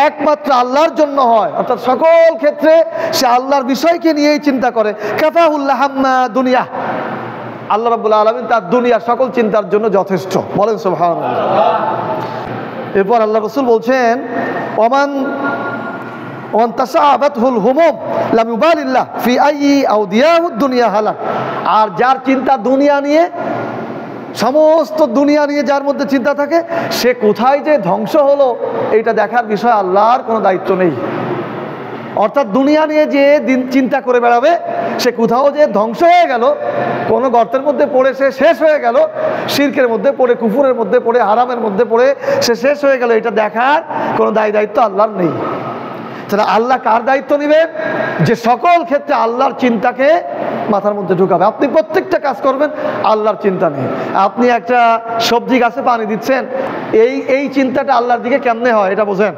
S1: একমাত্র আল্লাহর জন্য হয়, অর্থাৎ সকল ক্ষেত্রে সে আল্লাহর বিষয়কে নিয়েই চিন্তা করে, কাফাহুল্লাহ হাম্মা দুনিয়া, আল্লাহ রাব্বুল আলামিন তার দুনিয়ার সকল চিন্তার জন্য যথেষ্ট। বলেন সুবহানাল্লাহ। এরপর আল্লাহ রাসূল বলছেন, ওমান তাসাবাতহুল হুমুম লাম ইউবালিল্লাহ ফি আইয়ি আউদিয়াহুদ দুনিয়া হালাক, আর যার চিন্তা দুনিয়া নিয়ে, সমস্ত দুনিয়া নিয়ে যার মধ্যে চিন্তা থাকে, সে কোথায় যে ধ্বংস হলো এইটা দেখার বিষয় আল্লাহর কোনো দায়িত্ব নেই। অর্থাৎ দুনিয়া নিয়ে যে দিন চিন্তা করে বেড়াবে, সে কোথাও যে ধ্বংস হয়ে গেল, কোনো গর্তের মধ্যে পড়ে সে শেষ হয়ে গেল, শিরকের মধ্যে পড়ে, কুফুরের মধ্যে পড়ে, হারামের মধ্যে পড়ে সে শেষ হয়ে গেল, এটা দেখার কোনো দায়িত্ব আল্লাহর নেই। তাহলে আল্লাহ কার দায়িত্ব নেবেন? যে সকল ক্ষেত্রে আল্লাহর চিন্তাকে মাথার মধ্যে ঢুকাবে। আপনি প্রত্যেকটা কাজ করবেন আল্লাহর চিন্তা নিয়ে। আপনি একটা সবজি গাছে পানি দিচ্ছেন, এই চিন্তাটা আল্লাহর দিকে কেমনে হয় এটা বোঝেন।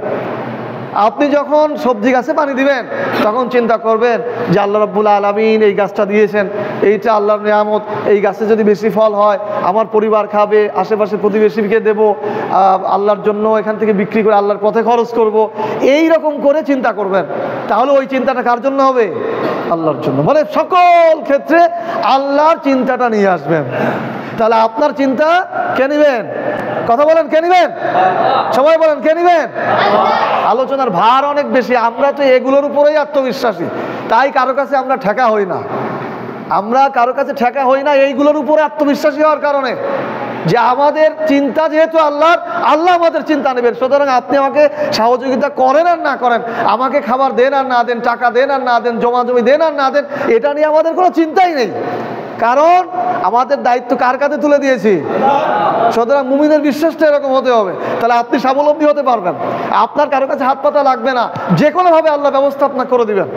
S1: আপনি যখন সবজি গাছে পানি দিবেন তখন চিন্তা করবেন যে আল্লাহ রাব্বুল আলামিন এই গাছটা দিয়েছেন, এইটা আল্লাহর নিয়ামত, এই গাছে যদি বেশি ফল হয় আমার পরিবার খাবে, আশেপাশে প্রতিবেশীকে দেব, আল্লাহর জন্য এখান থেকে বিক্রি করে আল্লাহর পথে খরচ করব, এই রকম করে চিন্তা করবেন। তাহলে ওই চিন্তাটা কার জন্য হবে? আল্লাহর জন্য। মানে সকল ক্ষেত্রে আল্লাহর চিন্তাটা নিয়ে আসবেন। তাহলে আপনার চিন্তা কে নিবেন? কথা বলেন, কে নিবেন? সবাই বলেন, কে নিবেন? আলোচনার ভার অনেক বেশি। আমরা তো এগুলোর উপরেই আত্মবিশ্বাসী, তাই কারো কাছে আমরা ঠেকা হই না। আমরা কারো কাছে ঠেকা হই না এইগুলোর উপরে আত্মবিশ্বাসী হওয়ার কারণে, যে আমাদের চিন্তা যেহেতু আল্লাহর, আল্লাহ আমাদের চিন্তা নেবেন। সুতরাং আপনি আমাকে সহযোগিতা করেন আর না করেন, আমাকে খাবার দেন আর না দেন, টাকা দেন আর না দেন, জমা জমি দেন আর না দেন, এটা নিয়ে আমাদের কোনো চিন্তাই নেই। কারণ আমাদের দায়িত্ব কার কাঁধে তুলে দিয়েছি? সুতরাং মুমিনের বিশ্বাসটা এরকম হতে হবে। তাহলে আপনি স্বাবলম্বী হতে পারবেন, আপনার কারো কাছে হাত পাতা লাগবে না, যে কোনোভাবে আল্লাহ ব্যবস্থা আপনাকে করে দিবেন।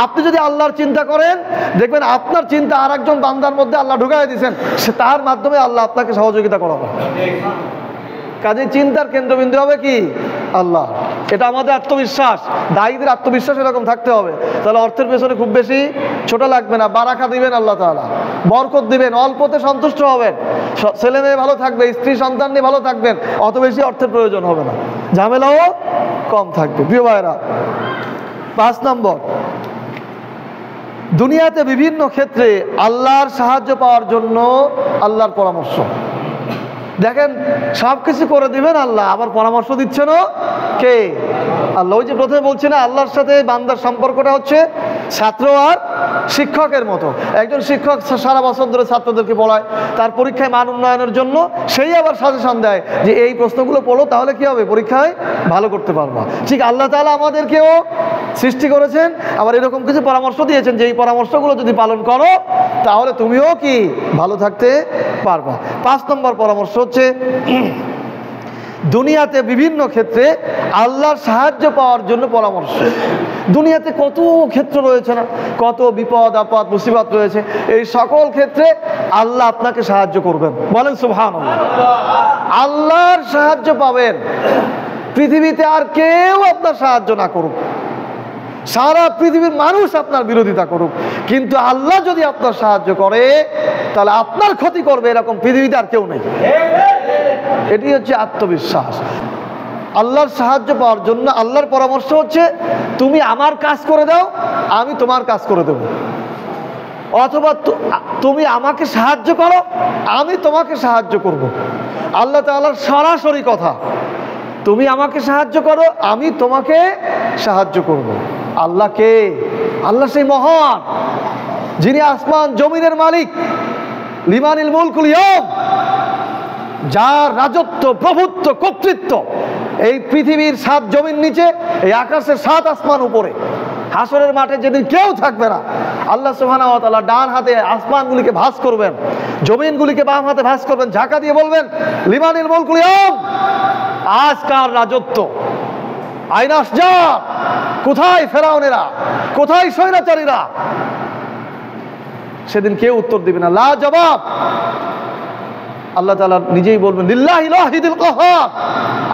S1: আপনি যদি আল্লাহর চিন্তা করেন, দেখবেন আপনার চিন্তা আর একজন বান্দার মধ্যে আল্লাহ ঢুকাই দিয়েছেন, সে তার মাধ্যমে আল্লাহ আপনাকে সহযোগিতা করাবে। কাজে চিন্তার কেন্দ্রবিন্দু হবে কি? আল্লাহ। এটা আমাদের আত্মবিশ্বাস, দায়ীদের আত্মবিশ্বাস এরকম থাকতে হবে। তাহলে অর্থের পেছনে খুব বেশি ছোট লাগবে না, বারাকা দিবেন আল্লাহ তাআলা, বরকত দিবেন, অল্পতে সন্তুষ্ট হবেন, ছেলে মেয়ে ভালো থাকবে, স্ত্রী সন্তান নিয়ে ভালো থাকবেন, অত বেশি অর্থের প্রয়োজন হবে না, ঝামেলাও কম থাকবে। প্রিয় ভাইরা, 5 নম্বর, দুনিয়াতে বিভিন্ন ক্ষেত্রে আল্লাহর সাহায্য পাওয়ার জন্য আল্লাহর পরামর্শ। দেখেন সব কিছু করে দিবেন আল্লাহ, আবার পরামর্শ দিচ্ছেন কে? আল্লাহ। ওই যে প্রথমে বলছি না, আল্লাহর সাথে বান্দার সম্পর্কটা হচ্ছে ছাত্র আর শিক্ষকের মতো। একজন শিক্ষক সারা বছর ধরে ছাত্রদেরকে পড়ায়, তার পরীক্ষায় মান উন্নয়নের জন্য সেই আবার সাজেশন দেয় যে এই প্রশ্নগুলো পড়ো, তাহলে কি হবে, পরীক্ষায় ভালো করতে পারবা। ঠিক আল্লাহ তাআলা আমাদেরকেও সৃষ্টি করেছেন, আবার এরকম কিছু পরামর্শ দিয়েছেন যে এই পরামর্শগুলো যদি পালন করো তাহলে তুমিও কি ভালো থাকতে পারবা। 5 নম্বর পরামর্শ হচ্ছে দুনিয়াতে বিভিন্ন ক্ষেত্রে আল্লাহর সাহায্য পাওয়ার জন্য পরামর্শ। দুনিয়াতে কত ক্ষেত্র রয়েছে না, কত বিপদ আপদ মুসিবত রয়েছে, এই সকল ক্ষেত্রে আল্লাহ আপনাকে সাহায্য করবেন। বলেন সুবহানাল্লাহ। আল্লাহর সাহায্য পাবেন, পৃথিবীতে আর কেউ আপনার সাহায্য না করুক, সারা পৃথিবীর মানুষ আপনার বিরোধিতা করুক, কিন্তু আল্লাহ যদি আপনার সাহায্য করে তাহলে আপনার ক্ষতি করবে এরকম পৃথিবীতে আর কেউ নেই। এটি হচ্ছে আত্মবিশ্বাস। আল্লাহর সাহায্য পাওয়ার জন্য আল্লাহর পরামর্শ হচ্ছে তুমি আমার কাজ করে দাও, আমি তোমার কাজ করে দেব, অথবা তুমি আমাকে সাহায্য করো, আমি তোমাকে সাহায্য করব। আল্লাহ তাআলার সরাসরি কথা, তুমি আমাকে সাহায্য করো, আমি তোমাকে সাহায্য করব। আল্লাহ কে? আল্লাহ সেই মহান, যিনি আসমান জমিনের মালিক, লিমানিল মুলকুল ইয়াউম, যার রাজত্ব, প্রভুত্ব, কর্তৃত্ব এই পৃথিবীর 7 জমির নিচে, এই আকাশের 7 আসমান উপরে। হাসরের মাঠে যেদিন কেউ থাকবে না, আল্লাহ সুবহানাহু ওয়া তাআলা ডান হাতে আসমানগুলিকে ভাঁজ করবেন, জমিনগুলিকে বাম হাতে ভাঁজ করবেন, ঝাঁকা দিয়ে বলবেন লিমানিল মুলকুল ইয়াউম, আজ কার রাজত্ব, আইনা আসজার, কোথায় ফেরাউনেরা, কোথায় স্বৈরাচারীরা? সেদিন কেউ উত্তর দিবে না, লা জবাব। আল্লাহ তাআলা নিজেই বলবেন লিল্লাহিল ওয়াহিদুল কাহ্হার,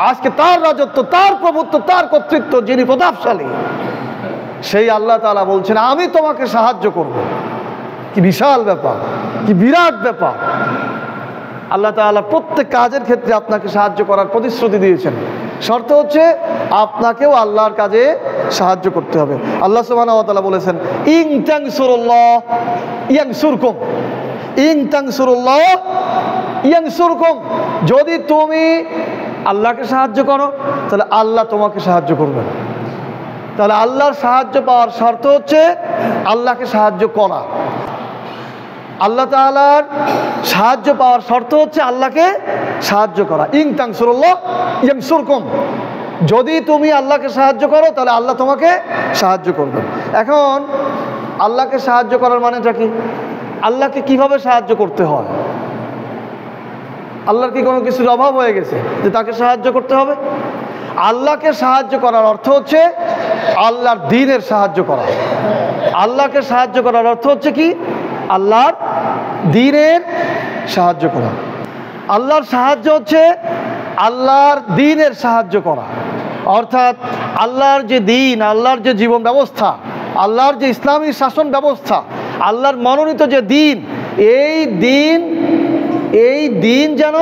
S1: আজকে তার রাজত্ব, তার প্রভুত্ব, তার কর্তৃত্ব, যিনি প্রতাপশালী, সেই আল্লাহ তাআলা বলছেন আমি তোমাকে সাহায্য করব। কি বিশাল ব্যাপার, কি বিরাট ব্যাপার। আল্লাহ তাআলা প্রত্যেক কাজের ক্ষেত্রে আপনাকে সাহায্য করার প্রতিশ্রুতি দিয়েছেন, শর্ত হচ্ছে আপনাকেও আল্লাহর কাজে সাহায্য করতে হবে। আল্লাহ সুবহানাহু ওয়া তাআলা বলেছেন ইন তানসুরুল্লাহ ইয়ানসুরকুম, ইন তানসুরুল্লাহ ইয়ানসুরকুম, যদি তুমি আল্লাহকে সাহায্য করো তাহলে আল্লাহ তোমাকে সাহায্য করবেন। তাহলে আল্লাহর সাহায্য পাওয়ার শর্ত হচ্ছে আল্লাহকে সাহায্য করা। আল্লাহ তাআলার সাহায্য পাওয়ার শর্ত হচ্ছে আল্লাহকে সাহায্য করা। ইন তানসুরুল্লাহ ইয়ানসুরকুম, যদি তুমি আল্লাহকে সাহায্য করো তাহলে আল্লাহ তোমাকে সাহায্য করবেন। এখন আল্লাহকে সাহায্য করার মানেটা কি? আল্লাহকে কিভাবে সাহায্য করতে হয়? আল্লাহর কি কোনো কিছুর অভাব হয়ে গেছে যে তাকে সাহায্য করতে হবে? আল্লাহকে সাহায্য করার অর্থ হচ্ছে আল্লাহর দ্বীনের সাহায্য করা। আল্লাহকে সাহায্য করার অর্থ হচ্ছে কি? আল্লাহর দ্বীনের সাহায্য করা। আল্লাহর সাহায্য হচ্ছে আল্লাহর দ্বীনের সাহায্য করা, অর্থাৎ আল্লাহর যে দ্বীন, আল্লাহর যে জীবন ব্যবস্থা, আল্লাহর যে ইসলামী শাসন ব্যবস্থা, আল্লাহর মনোনীত যে দ্বীন, এই দ্বীন যেন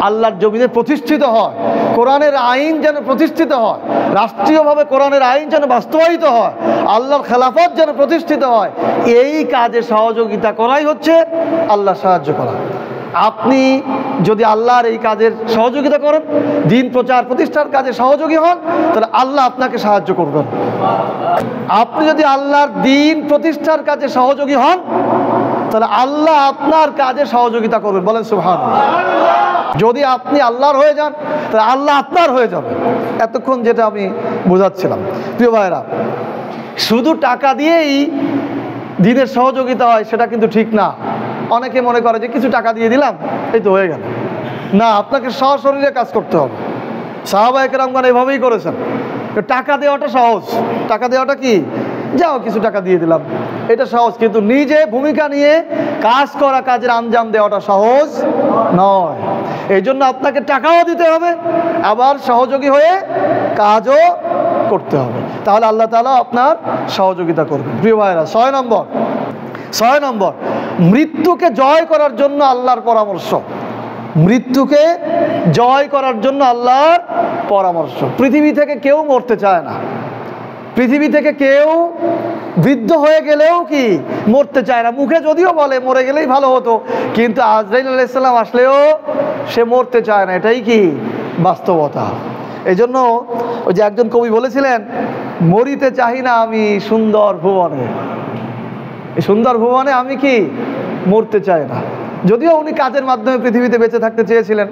S1: আল্লাহর জমিনে প্রতিষ্ঠিত হয়, কোরআনের আইন যেন প্রতিষ্ঠিত হয়, রাষ্ট্রীয়ভাবে কোরআনের আইন যেন বাস্তবায়িত হয়, আল্লাহর খেলাফত যেন প্রতিষ্ঠিত হয়, এই কাজে সহযোগিতা করাই হচ্ছে আল্লাহ সাহায্য করা। আপনি যদি আল্লাহর এই কাজের সহযোগিতা করেন, দ্বীন প্রচার প্রতিষ্ঠার কাজে সহযোগী হন, তাহলে আল্লাহ আপনাকে সাহায্য করবেন। আপনি যদি আল্লাহর দ্বীন প্রতিষ্ঠার কাজে সহযোগী হন, তাহলে আল্লাহ আপনার কাজে সহযোগিতা করবেন। বলেন সুবহানাল্লাহ। যদি আপনি আল্লাহর হয়ে যান, তাহলে আল্লাহ আপনার হয়ে যাবে। এতক্ষণ যেটা আমি বোঝাচ্ছিলাম, প্রিয় ভাইরা, শুধু টাকা দিয়েই দ্বীনের সহযোগিতা হয় সেটা কিন্তু ঠিক না। অনেকে মনে করে যে কিছু টাকা দিয়ে দিলাম, এই তো হয়ে গেল। না, আপনাকে সশরীরে কাজ করতে হবে। সাহাবায়ে কেরামগণ এভাবেই করেছেন। টাকা দেওয়াটা সহজ, টাকা দেওয়াটা কি, যাও কিছু টাকা দিয়ে দিলাম, এটা সহজ, কিন্তু নিজে ভূমিকা নিয়ে কাজ করা, কাজের আঞ্জাম দেওয়াটা সহজ নয়। এই জন্য আপনাকে টাকাও দিতে হবে, আবার সহযোগী হয়ে কাজও করতে হবে, তাহলে আল্লাহ তাআলা আপনার সহযোগিতা করবেন। প্রিয় ভাইরা, 6 নম্বর, মৃত্যুকে জয় করার জন্য আল্লাহর পরামর্শ। মৃত্যুকে জয় করার জন্য আল্লাহর পরামর্শ। পৃথিবী থেকে কেউ মরতে চায় না, পৃথিবী থেকে কেউ বৃদ্ধ হয়ে গেলেও কি মরতে চায় না। মুখে যদিও বলে মরে গেলেই ভালো হতো, কিন্তু আজরাইল আলাইহিস সালাম আসলেও সে মরতে চায় না, এটাই কি বাস্তবতা। এই জন্য ওই যে একজন কবি বলেছিলেন, মরিতে চাহি না আমি সুন্দর ভুবনে, এই সুন্দর ভুবনে আমি কি মরতে চাই না। যদিও উনি কাজের মাধ্যমে পৃথিবীতে বেঁচে থাকতে চেয়েছিলেন।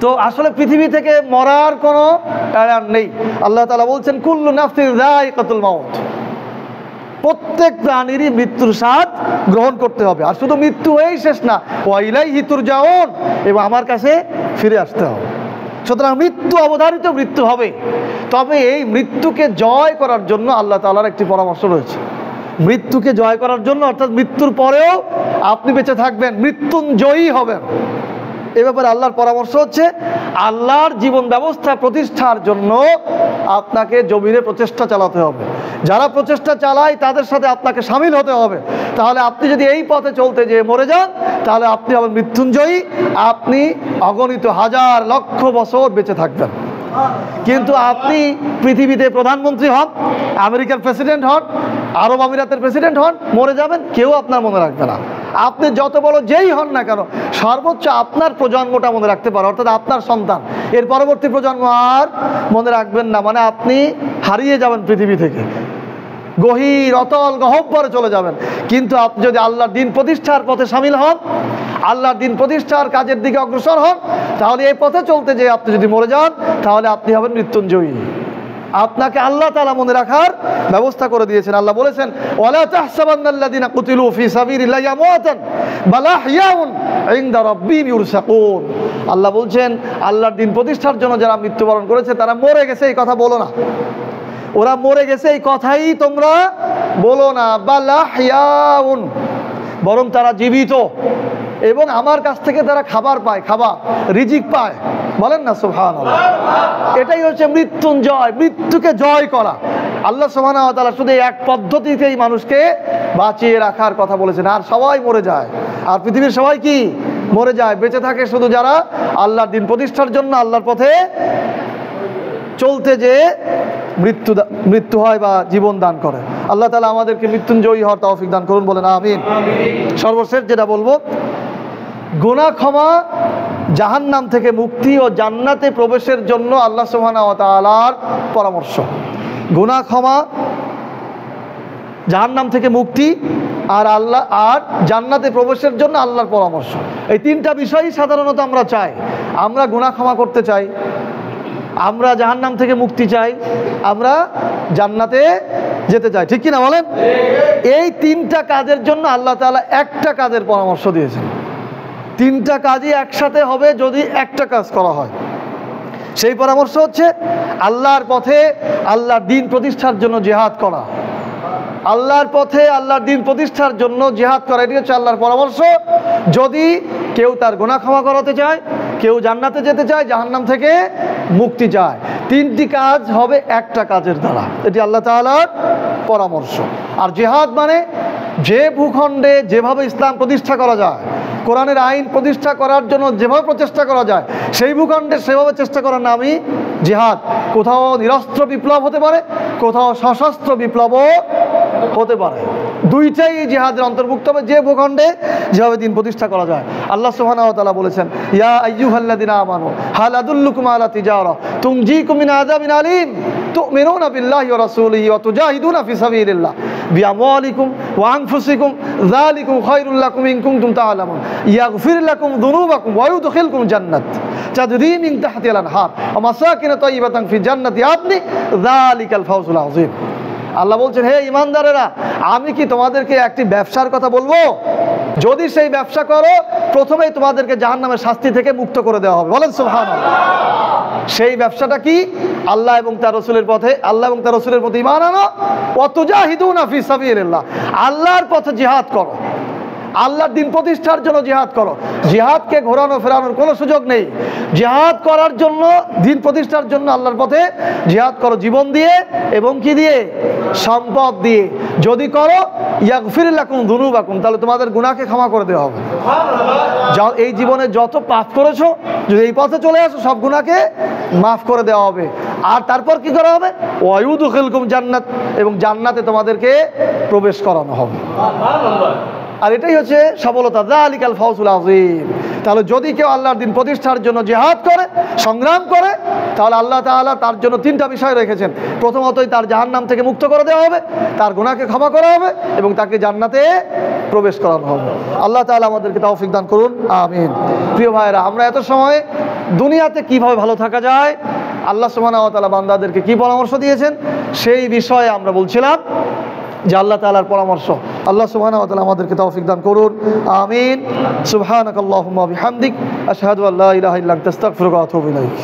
S1: তো আসলে পৃথিবী থেকে মরার কোনো কারণ নেই। আল্লাহ তাআলা বলছেন, কুল্লু নাফসিন যায়িকাতুল মাউত, প্রত্যেক প্রাণীরই মৃত্যুর স্বাদ গ্রহণ করতে হবে। আর শুধু মৃত্যু হয়েই শেষ না, ওয়া ইলাইহি তুরজাউন, এবং আমার কাছে ফিরে আসতে হবে। সুতরাং মৃত্যু অবধারিত, মৃত্যু হবে। তবে এই মৃত্যুকে জয় করার জন্য আল্লাহ তাআলার একটি পরামর্শ রয়েছে। মৃত্যুকে জয় করার জন্য, অর্থাৎ মৃত্যুর পরেও আপনি বেঁচে থাকবেন, মৃত্যুঞ্জয়ী হবেন, এ ব্যাপারে আল্লাহর পরামর্শ হচ্ছে আল্লাহর জীবন ব্যবস্থা প্রতিষ্ঠার জন্য আপনাকে জমিনে প্রচেষ্টা চালাতে হবে। যারা প্রচেষ্টা চালায় তাদের সাথে আপনাকে সামিল হতে হবে। তাহলে আপনি যদি এই পথে চলতে যেয়ে মরে যান, তাহলে আপনি হবেন মৃত্যুঞ্জয়ী, আপনি অগণিত হাজার লক্ষ বছর বেঁচে থাকবেন। কিন্তু আপনি পৃথিবীতে প্রধানমন্ত্রী হন, আমেরিকার প্রেসিডেন্ট হন, আরব আমিরাতের প্রেসিডেন্ট হন, মরে যাবেন, কেউ আপনার মনে রাখবে না। আপনি যত বড় যেই হন না কেন, সর্বোচ্চ আপনার প্রজন্মটা মনে রাখতে পারে, অর্থাৎ আপনার সন্তান। এর পরবর্তী প্রজন্ম আর মনে রাখবেন না, মানে আপনি হারিয়ে যাবেন পৃথিবী থেকে, গহীর অতল গহ্বরে চলে যাবেন। কিন্তু আপনি যদি আল্লাহর দ্বীন প্রতিষ্ঠার পথে সামিল হন, আল্লাহর দ্বীন প্রতিষ্ঠার কাজের দিকে অগ্রসর হন, তাহলে এই পথে চলতে যে আপনি যদি মরে যান, তাহলে আপনি হবেন মৃত্যুঞ্জয়ী। আপনাকে আল্লাহ তাআলা মনে রাখার ব্যবস্থা করে দিয়েছেন। আল্লাহ বলেছেন, ওয়ালা তাহসাবান্নাল্লাযিনা কুতিলু ফি সাবিলিল্লাহি আমওয়াতান বাল আহইয়াউন ইনদা রাব্বিহিম ইউরসাকুন। আল্লাহ বলছেন, আল্লাহর দ্বীন প্রতিষ্ঠার জন্য যারা মৃত্যুবরণ করেছে তারা মরে গেছে, এই কথা বলো না। ওরা মরে গেছে এই কথাই তোমরা বলো না, বাল আহইয়াউন, বরং তারা জীবিত এবং আমার কাছ থেকে তারা খাবার পায়, খাবার রিজিক পায়। বলেন না সুবহানাল্লাহ। এটাই হচ্ছে মৃত্যুঞ্জয়, মৃত্যুকে জয় করা। আল্লাহ সুবহানাহু ওয়া তাআলা শুধু এক পদ্ধতিতেই মানুষকে বাঁচিয়ে রাখার কথা বলেছেন। আর সবাই মরে যায়, আর পৃথিবীর সবাই কি মরে যায়, বেঁচে থাকে শুধু যারা আল্লাহর দ্বীন প্রতিষ্ঠার জন্য আল্লাহর পথে চলতে যে মৃত্যু হয় বা জীবন দান করে। আল্লাহ তাআলা আমাদেরকে মৃত্যুঞ্জয়ী হওয়ার তৌফিক দান করুন, বলেন আমিন। সর্বশেষ যেটা বলবো, গুনাহ ক্ষমা, জাহান্নাম থেকে মুক্তি ও জান্নাতে প্রবেশের জন্য আল্লাহ সুবহানাহু ওয়া তাআলার পরামর্শ। গুনাহ ক্ষমা, জাহান্নাম থেকে মুক্তি আর জান্নাতে প্রবেশের জন্য আল্লাহর পরামর্শ। এই তিনটা বিষয়ই সাধারণত আমরা চাই। আমরা গুনাহ ক্ষমা করতে চাই, আমরা জাহান্নাম থেকে মুক্তি চাই, আমরা জান্নাতে যেতে চাই, ঠিক কিনা বলেন? এই তিনটা কাজের জন্য আল্লাহ তাআলা একটা কাজের পরামর্শ দিয়েছেন। তিনটা কাজই একসাথে হবে যদি একটা কাজ করা হয়। সেই পরামর্শ হচ্ছে আল্লাহর পথে আল্লাহর দ্বীন প্রতিষ্ঠার জন্য জিহাদ করা। আল্লাহর পথে আল্লাহর দ্বীন প্রতিষ্ঠার জন্য জিহাদ করা, এটি হচ্ছে আল্লাহর পরামর্শ। যদি কেউ তার গুনাহ ক্ষমা করাতে চায়, কেউ জান্নাতে যেতে চায়, জাহান্নাম থেকে মুক্তি চায়, তিনটি কাজ হবে একটা কাজের দ্বারা। এটি আল্লাহ তাআলার পরামর্শ। আর জিহাদ মানে যে ভূখণ্ডে যেভাবে ইসলাম প্রতিষ্ঠা করা যায়, কোরআনের আইন প্রতিষ্ঠা করার জন্য যেভাবে প্রচেষ্টা করা যায়, সেই ভূখণ্ডে সেভাবে চেষ্টা করার নামই জিহাদ। কোথাও নিরস্ত্র বিপ্লব হতে পারে, কোথাও সশস্ত্র বিপ্লবও হতে পারে, দুইটাই জিহাদের অন্তর্ভুক্ত হবে, যে ভূখণ্ডে যেভাবে দিন প্রতিষ্ঠা করা যায়। আল্লাহ সুবহানাহু ওয়া তাআলা বলেছেন, ইয়া আইয়ুহাল্লাযিনা আমানু হাল আদুল্লুকুম আলা তিজারা তুনজিকুম মিন আযাবিন আলীম তুমিনুনা বিল্লাহি ওয়া রাসূলিহি ওয়া তুজাহিদুনা ফি সাবিলিল্লাহ বিআমওয়ালিকুম ওয়া আনফুসিকুম যালিকুম খায়রুল লাকুম ইন কুনতুম তা'লামুন ইয়াগফির লাকুম যুনুবাকুম ওয়া ইউদখিলকুম জান্নাত তাজরি মিন তাহতিহাল আনহার ওয়া মাসাকিন তাইয়্যিবাতান ফি জান্নাতি আদনি যালিকাল ফাওজুল আযীম। আল্লাহ বলছেন, হে ঈমানদারেরা, আমি কি তোমাদেরকে একটি ব্যবসার কথা বলবো? যদি সেই ব্যবসা করো, প্রথমেই তোমাদেরকে জাহান্নামের শাস্তি থেকে মুক্ত করে দেওয়া হবে। বলেন সুবহানাল্লাহ। সেই ব্যবসাটা কি? আল্লাহ এবং তার রাসূলের পথে, আল্লাহ এবং তার রাসূলের প্রতি ঈমান আনো, ওয়া তুজাহিদুনা ফি সাবিলিল্লাহ, আল্লাহর পথে জিহাদ করো, আল্লাহর দ্বীন প্রতিষ্ঠার জন্য জিহাদ করো। জিহাদকে ঘোরানো ফেরানোর কোনো সুযোগ নেই। জিহাদ করার জন্য, দ্বীন প্রতিষ্ঠার জন্য আল্লাহর পথে জিহাদ করো, জীবন দিয়ে এবং কি দিয়ে? সম্পদ দিয়ে। যদি করো, ইয়াগফির লাকুম যুনুবাকুম, তাহলে তোমাদের গুনাহকে ক্ষমা করে দেওয়া হবে। যাও, এই জীবনে যত পাপ করেছো, যদি এই পথে চলে আসো, সব গুনাহকে মাফ করে দেওয়া হবে। আর তারপর কি করা হবে? ওয়া ইউদখিলকুম জান্নাত, এবং জান্নাতে তোমাদেরকে প্রবেশ করানো হবে। আর এটাই হচ্ছে সফলতা, যালিকাল ফাওজুল আযীম। তাহলে যদি কেউ আল্লাহর দ্বীন প্রতিষ্ঠার জন্য জিহাদ করে, সংগ্রাম করে, তাহলে আল্লাহ তাআলা তার জন্য তিনটা বিষয় রেখেছেন। প্রথমতই তার জাহান্নাম থেকে মুক্ত করে দেওয়া হবে, তার গুনাহকে ক্ষমা করা হবে, এবং তাকে জান্নাতে প্রবেশ করানো হবে। আল্লাহ তাআলা আমাদেরকে তৌফিক দান করুন, আমিন। প্রিয় ভাইরা, আমরা এত সময় দুনিয়াতে কিভাবে ভালো থাকা যায়, আল্লাহ সুবহানাহু ওয়া তাআলা বান্দাদেরকে কি পরামর্শ দিয়েছেন, সেই বিষয়ে আমরা বলছিলাম যে আল্লাহ তাআলার পরামর্শ। আল্লাহ সুবহানাহু ওয়া তাআলা আমাদেরকে তৌফিক দান করুন, আমিন। সুবহানাকাল্লাহুম্মা ওয়া বিহামদিক আশহাদু আল্লা ইলাহা ইল্লা আনতা আস্তাগফিরুকা ওয়া আতুবু ইলাইক।